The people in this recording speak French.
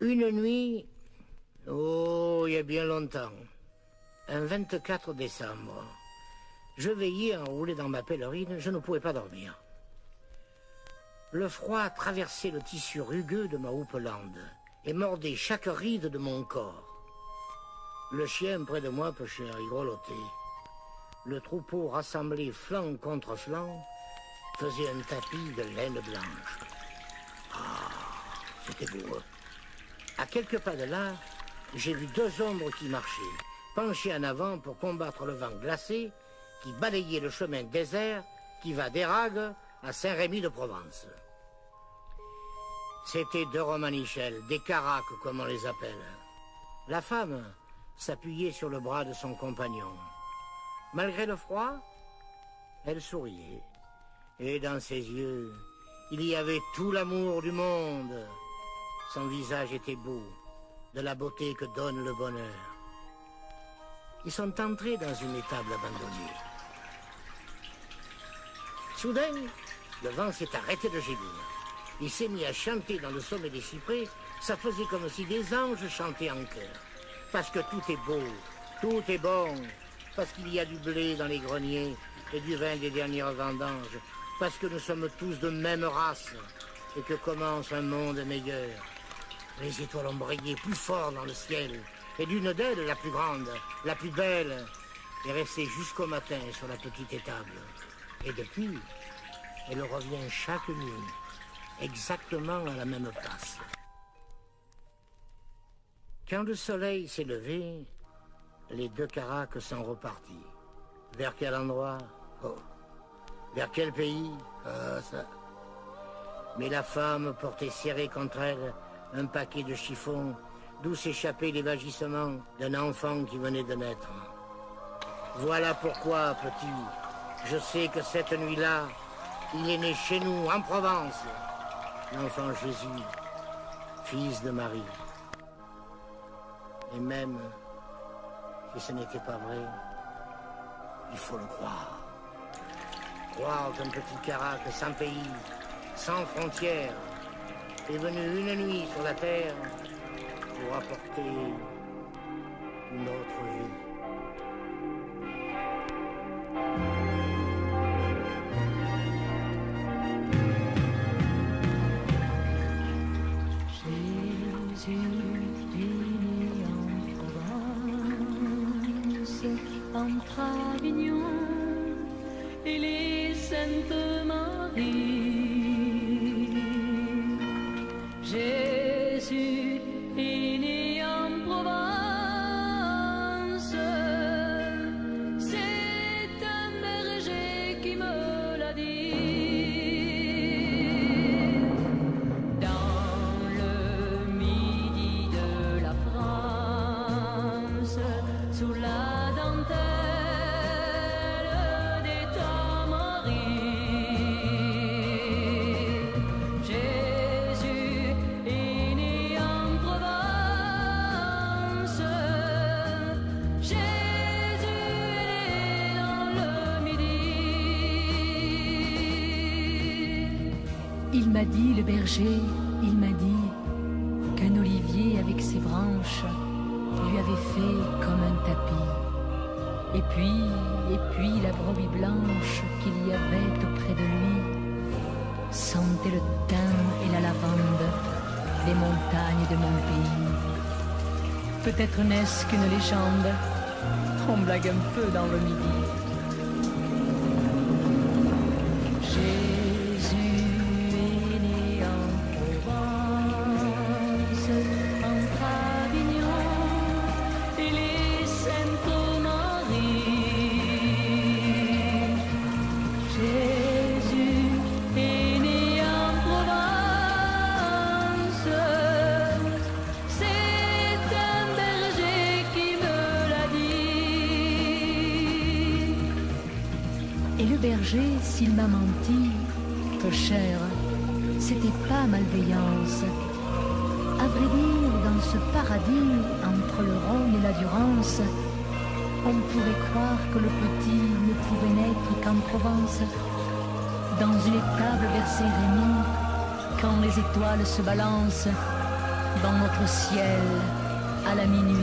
Une nuit, oh, il y a bien longtemps, un 24 décembre, je veillais enroulé dans ma pèlerine, je ne pouvais pas dormir. Le froid traversait le tissu rugueux de ma houppelande et mordait chaque ride de mon corps. Le chien près de moi pêchait à rigoloter. Le troupeau rassemblé flanc contre flanc faisait un tapis de laine blanche. Ah, c'était beau. À quelques pas de là, j'ai vu deux ombres qui marchaient, penchées en avant pour combattre le vent glacé qui balayait le chemin désert qui va d'Erague à Saint-Rémy de Provence. C'étaient deux romanichels, des caraques comme on les appelle. La femme s'appuyait sur le bras de son compagnon. Malgré le froid, elle souriait. Et dans ses yeux, il y avait tout l'amour du monde. Son visage était beau, de la beauté que donne le bonheur. Ils sont entrés dans une étable abandonnée. Soudain, le vent s'est arrêté de gémir. Il s'est mis à chanter dans le sommet des cyprès. Ça faisait comme si des anges chantaient en chœur. Parce que tout est beau, tout est bon. Parce qu'il y a du blé dans les greniers et du vin des dernières vendanges. Parce que nous sommes tous de même race et que commence un monde meilleur. Les étoiles ont brillé plus fort dans le ciel. Et l'une d'elles, la plus grande, la plus belle, est restée jusqu'au matin sur la petite étable. Et depuis, elle revient chaque nuit, exactement à la même place. Quand le soleil s'est levé, les deux caraques sont repartis. Vers quel endroit? Oh. Vers quel pays? Ah, ça. Mais la femme portait serré contre elle un paquet de chiffons d'où s'échappaient les vagissements d'un enfant qui venait de naître. Voilà pourquoi, petit, je sais que cette nuit-là, il est né chez nous, en Provence, l'enfant Jésus, fils de Marie. Et même si ce n'était pas vrai, il faut le croire. Croire qu'un petit caraque sans pays, sans frontières, est venu une nuit sur la terre pour apporter une autre vie. Jésus est en Provence, entre Avignon et les Saintes Maries. Jésus est né en Provence, c'est un berger qui me l'a dit. Dans le midi de la France, sous la dentelle des Tamaris, Jésus est né en Provence, Jésus est né dans le midi. Il m'a dit, le berger, il m'a dit qu'un olivier avec ses branches lui avait fait comme un tapis. Et puis la brebis blanche qu'il y avait auprès de lui sentait le thym et la lavande des montagnes de mon pays. Peut-être n'est-ce qu'une légende, on blague un peu dans le midi. Jésus est né en Provence, entre Avignon et les Saintes Maries. Jésus est né en Provence, c'est un berger qui me l'a dit. Et le berger, s'il m'a menti, peu cher, c'était pas malveillance. À vrai dire, dans ce paradis, entre le Rhône et la Durance, on pourrait croire que le petit ne pouvait naître qu'en Provence, dans une étable vers Saint-Rémy, quand les étoiles se balancent dans notre ciel, à la minuit,